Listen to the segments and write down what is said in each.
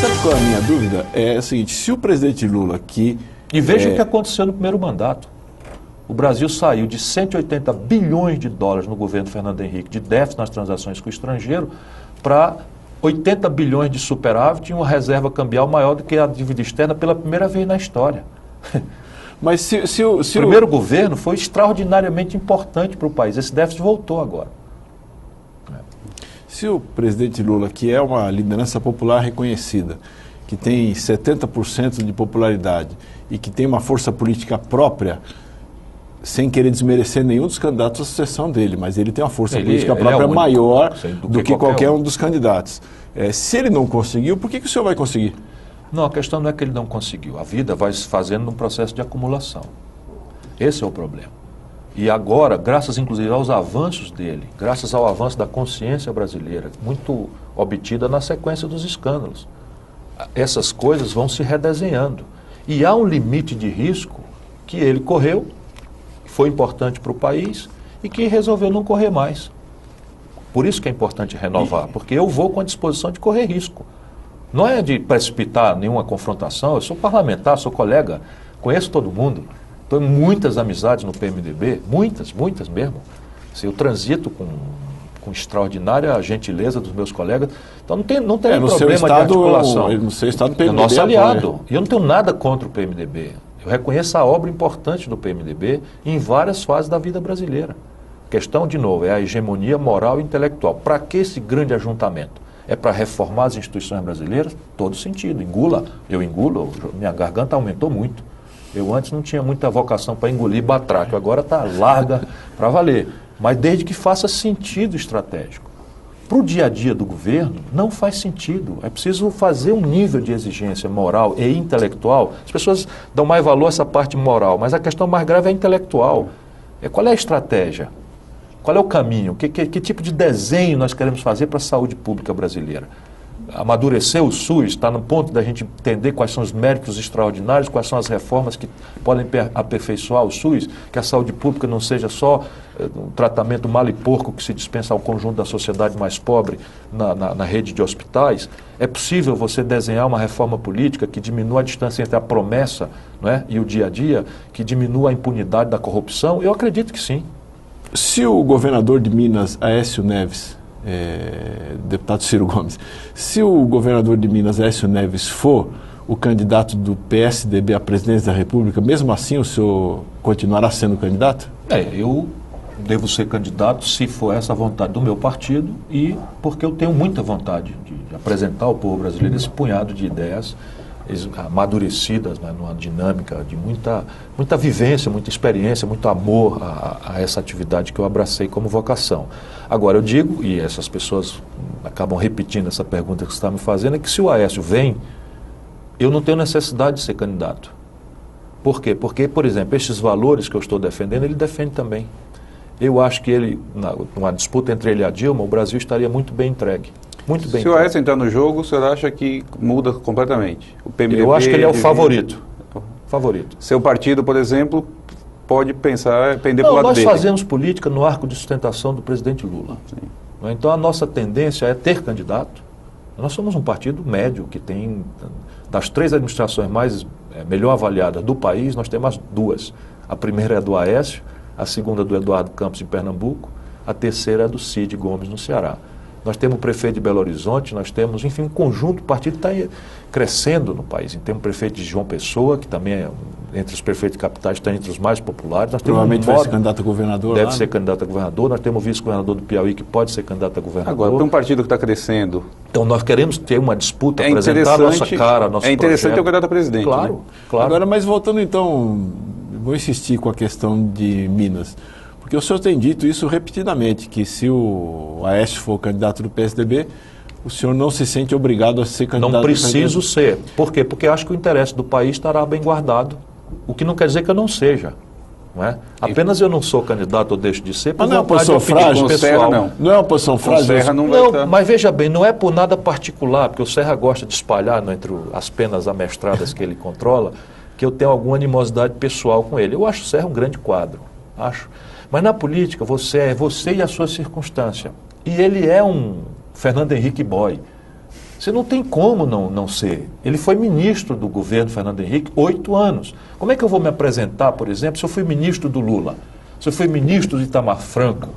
sabe qual é a minha dúvida? É o seguinte, se o presidente Lula que... E veja o que aconteceu no primeiro mandato. O Brasil saiu de 180 bilhões de dólares no governo Fernando Henrique de déficit nas transações com o estrangeiro para 80 bilhões de superávit e uma reserva cambial maior do que a dívida externa pela primeira vez na história. Mas se o primeiro governo foi extraordinariamente importante para o país. Esse déficit voltou agora. Se o presidente Lula, que é uma liderança popular reconhecida, que tem 70% de popularidade e que tem uma força política própria, sem querer desmerecer nenhum dos candidatos à sucessão dele, mas ele tem uma força política própria maior do que qualquer um dos candidatos. Se ele não conseguiu, por que o senhor vai conseguir? Não, a questão não é que ele não conseguiu. A vida vai se fazendo num processo de acumulação. Esse é o problema. E agora, graças inclusive aos avanços dele, graças ao avanço da consciência brasileira, muito obtida na sequência dos escândalos, essas coisas vão se redesenhando. E há um limite de risco que ele correu, que foi importante para o país e que resolveu não correr mais. Por isso que é importante renovar, porque eu vou com a disposição de correr risco. Não é de precipitar nenhuma confrontação, eu sou parlamentar, sou colega, conheço todo mundo, tenho muitas amizades no PMDB, muitas mesmo. Eu transito com extraordinária gentileza dos meus colegas, então não tem problema de articulação. No seu estado, o PMDB é nosso aliado, e eu não tenho nada contra o PMDB. Eu reconheço a obra importante do PMDB em várias fases da vida brasileira. A questão, de novo, é a hegemonia moral e intelectual. Para que esse grande ajuntamento? É para reformar as instituições brasileiras? Todo sentido. Eu engulo, minha garganta aumentou muito. Eu antes não tinha muita vocação para engolir batraque, agora está larga para valer. Mas desde que faça sentido estratégico. Para o dia a dia do governo, não faz sentido. É preciso fazer um nível de exigência moral e intelectual. As pessoas dão mais valor a essa parte moral, mas a questão mais grave é a intelectual. Qual é a estratégia? Qual é o caminho? Que tipo de desenho nós queremos fazer para a saúde pública brasileira? Amadurecer o SUS, está no ponto da gente entender quais são os méritos extraordinários, quais são as reformas que podem aperfeiçoar o SUS, que a saúde pública não seja só um tratamento mal e porco que se dispensa ao conjunto da sociedade mais pobre na rede de hospitais. É possível você desenhar uma reforma política que diminua a distância entre a promessa, não é, e o dia a dia, que diminua a impunidade da corrupção? Eu acredito que sim. Se o governador de Minas, Aécio Neves, deputado Ciro Gomes, se o governador de Minas, Aécio Neves, for o candidato do PSDB à presidência da República, mesmo assim o senhor continuará sendo candidato? Eu devo ser candidato se for essa a vontade do meu partido e porque eu tenho muita vontade de apresentar ao povo brasileiro esse punhado de ideias amadurecidas, né, numa dinâmica de muita vivência, muita experiência, muito amor a essa atividade que eu abracei como vocação. Agora, eu digo, e essas pessoas acabam repetindo essa pergunta que você está me fazendo, é que se o Aécio vem, eu não tenho necessidade de ser candidato. Por quê? Porque, por exemplo, esses valores que eu estou defendendo, ele defende também. Eu acho que ele, numa disputa entre ele e a Dilma, o Brasil estaria muito bem entregue. Muito bem. Se o Aécio entrar no jogo, o senhor acha que muda completamente? O PMDB, eu acho que ele é o favorito. Seu partido, por exemplo, pode pensar, pender para o lado nós dele. Nós fazemos política no arco de sustentação do presidente Lula. Sim. Então a nossa tendência é ter candidato. Nós somos um partido médio que tem, das 3 administrações melhor avaliadas do país, nós temos as 2. A primeira é do Aécio, a segunda do Eduardo Campos em Pernambuco, a terceira é do Cid Gomes no Ceará. Nós temos o prefeito de Belo Horizonte, nós temos, enfim, um conjunto, o partido está crescendo no país. Temos o prefeito de João Pessoa, que também, entre os prefeitos de capitais, está entre os mais populares. Nós provavelmente vai ser candidato a governador. Deve ser candidato a governador. Nós temos o vice-governador do Piauí, que pode ser candidato a governador. Agora, tem um partido que está crescendo. Então, nós queremos ter uma disputa, apresentar a nossa cara, nosso É interessante projeto. ter o candidato a presidente. Claro, né? claro. Agora, mas voltando então, vou insistir com a questão de Minas. Porque o senhor tem dito isso repetidamente, que se o Aécio for candidato do PSDB, o senhor não se sente obrigado a ser candidato. Não preciso ser. Por quê? Porque eu acho que o interesse do país estará bem guardado, o que não quer dizer que eu não seja. Não é? Apenas eu não sou candidato ou deixo de ser por não é uma posição frágil, pessoal. Não é uma posição frágil. Serra não, mas veja bem, não é por nada particular, porque o Serra gosta de espalhar entre as penas amestradas que ele controla, que eu tenho alguma animosidade pessoal com ele. Eu acho o Serra um grande quadro, acho. Mas na política, você é você e a sua circunstância. E ele é um Fernando Henrique Boy. Você não tem como não ser. Ele foi ministro do governo Fernando Henrique 8 anos. Como é que eu vou me apresentar, por exemplo, se eu fui ministro do Lula? Se eu fui ministro de Itamar Franco?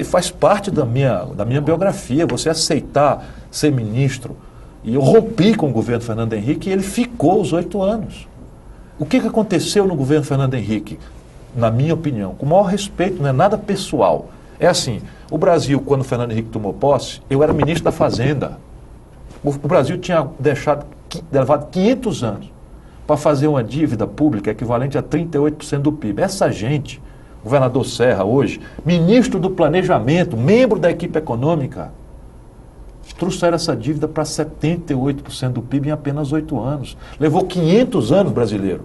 Faz parte da minha biografia, você aceitar ser ministro. E eu rompi com o governo Fernando Henrique e ele ficou os 8 anos. O que aconteceu no governo Fernando Henrique? Na minha opinião, com o maior respeito, não é nada pessoal. É assim, o Brasil, quando o Fernando Henrique tomou posse, eu era ministro da Fazenda. O Brasil tinha levado 500 anos para fazer uma dívida pública equivalente a 38% do PIB. Essa gente, o governador Serra hoje, ministro do Planejamento, membro da equipe econômica, trouxeram essa dívida para 78% do PIB em apenas 8 anos. Levou 500 anos, brasileiro,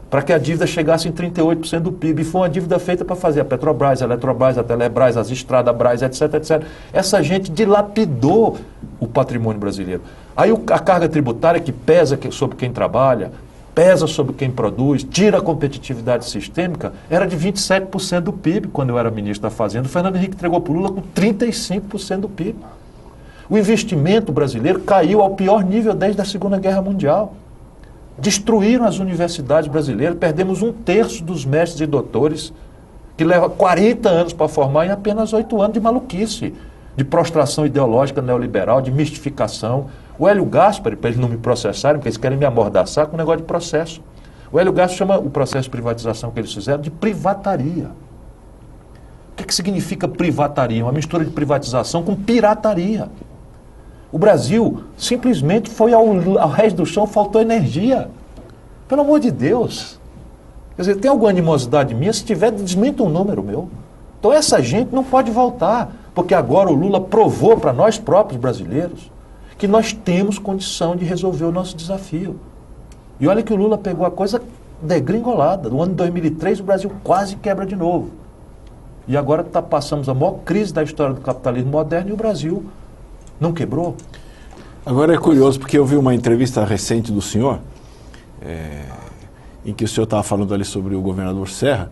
para que a dívida chegasse em 38% do PIB. E foi uma dívida feita para fazer a Petrobras, a Eletrobras, a Telebrás, as estradas, Brás, etc, etc. Essa gente dilapidou o patrimônio brasileiro. Aí a carga tributária que pesa sobre quem trabalha, pesa sobre quem produz, tira a competitividade sistêmica, era de 27% do PIB quando eu era ministro da Fazenda. O Fernando Henrique entregou para o Lula com 35% do PIB. O investimento brasileiro caiu ao pior nível desde a Segunda Guerra Mundial. Destruíram as universidades brasileiras, perdemos 1/3 dos mestres e doutores, que leva 40 anos para formar em apenas 8 anos de maluquice, de prostração ideológica neoliberal, de mistificação. O Hélio Gaspari, para eles não me processarem, porque eles querem me amordaçar com o negócio de processo. O Hélio Gaspari chama o processo de privatização que eles fizeram de privataria. O que significa privataria? Uma mistura de privatização com pirataria. O Brasil simplesmente foi ao resto do chão, faltou energia. Pelo amor de Deus. Quer dizer, tem alguma animosidade minha? Se tiver, desmenta um número meu. Então essa gente não pode voltar, porque agora o Lula provou para nós próprios brasileiros que nós temos condição de resolver o nosso desafio. E olha que o Lula pegou a coisa degringolada. No ano de 2003 o Brasil quase quebra de novo. E agora passamos a maior crise da história do capitalismo moderno e o Brasil não quebrou. Agora é curioso, porque eu vi uma entrevista recente do senhor, em que o senhor estava falando ali sobre o governador Serra,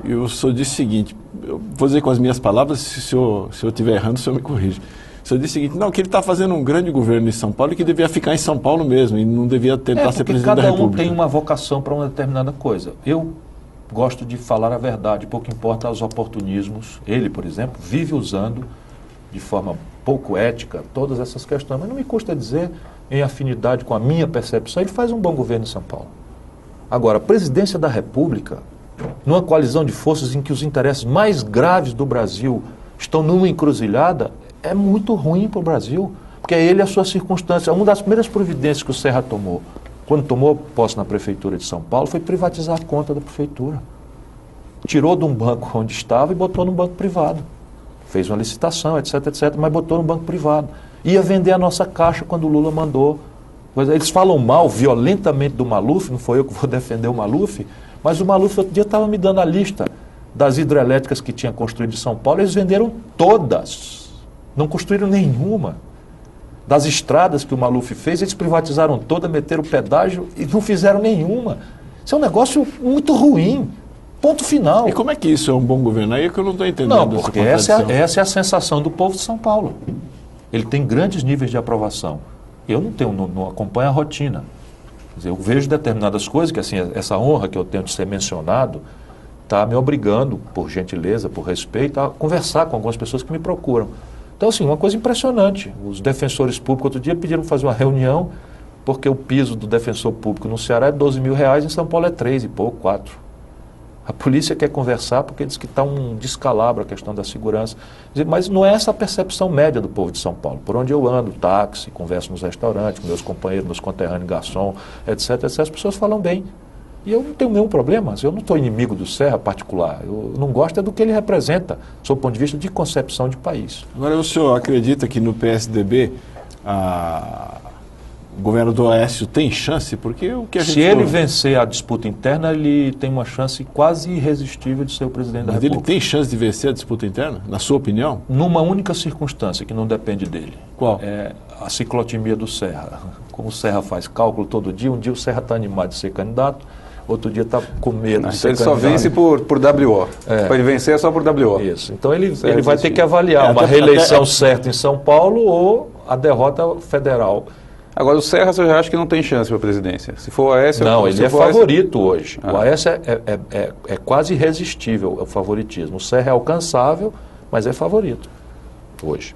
e o senhor disse o seguinte, eu vou dizer com as minhas palavras, se eu estiver errando, o senhor me corrige. O senhor disse o seguinte, não, que ele está fazendo um grande governo em São Paulo e que devia ficar em São Paulo mesmo, e não devia tentar ser presidente da República. Cada um tem uma vocação para uma determinada coisa. Eu gosto de falar a verdade, pouco importa os oportunismos. Ele, por exemplo, vive usando de forma pouco ética todas essas questões, mas não me custa dizer, em afinidade com a minha percepção, ele faz um bom governo em São Paulo. Agora, a presidência da República, numa coalizão de forças em que os interesses mais graves do Brasil estão numa encruzilhada, é muito ruim para o Brasil, porque é ele a sua circunstância. Uma das primeiras providências que o Serra tomou, quando tomou posse na Prefeitura de São Paulo, foi privatizar a conta da Prefeitura. Tirou de um banco onde estava e botou num banco privado. Fez uma licitação, etc, etc, mas botou no banco privado. Ia vender a nossa Caixa quando o Lula mandou. Eles falam mal, violentamente do Maluf, não foi eu que vou defender o Maluf, mas o Maluf outro dia estava me dando a lista das hidrelétricas que tinha construído em São Paulo, eles venderam todas. Não construíram nenhuma. Das estradas que o Maluf fez, eles privatizaram toda, meteram pedágio e não fizeram nenhuma. Isso é um negócio muito ruim. Ponto final. E como é que isso é um bom governo? Aí é que eu não estou entendendo. Não, porque essa é a sensação do povo de São Paulo. Ele tem grandes níveis de aprovação. Eu não acompanho a rotina. Quer dizer, eu vejo determinadas coisas que, assim, essa honra que eu tenho de ser mencionado está me obrigando, por gentileza, por respeito, a conversar com algumas pessoas que me procuram. Então, assim, uma coisa impressionante. Os defensores públicos, outro dia, pediram para fazer uma reunião, porque o piso do defensor público no Ceará é 12 mil reais, em São Paulo é 3 e pouco, 4. A polícia quer conversar porque diz que está um descalabro a questão da segurança. Mas não é essa a percepção média do povo de São Paulo. Por onde eu ando, táxi, converso nos restaurantes, com meus companheiros, meus conterrâneos, garçom, etc, etc, as pessoas falam bem. E eu não tenho nenhum problema, eu não estou inimigo do Serra particular. Eu não gosto do que ele representa, sob o ponto de vista de concepção de país. Agora, o senhor acredita que no PSDB o governador Aécio tem chance? Porque o que a gente... Se ele vencer a disputa interna, ele tem uma chance quase irresistível de ser o presidente da República. Mas ele tem chance de vencer a disputa interna, na sua opinião? Numa única circunstância, que não depende dele. Qual? É a ciclotimia do Serra. Como o Serra faz cálculo todo dia, um dia o Serra está animado de ser candidato, outro dia está com medo de ser ele candidato. Só vence por WO. Para ele vencer é só por WO. Isso. Então ele vai ter que avaliar uma reeleição certa em São Paulo ou a derrota federal. Agora, o Serra, você já acha que não tem chance para a presidência? Se for o Aécio... Não, ele é favorito hoje. Ah. O Aécio é quase irresistível, o favoritismo. O Serra é alcançável, mas é favorito hoje.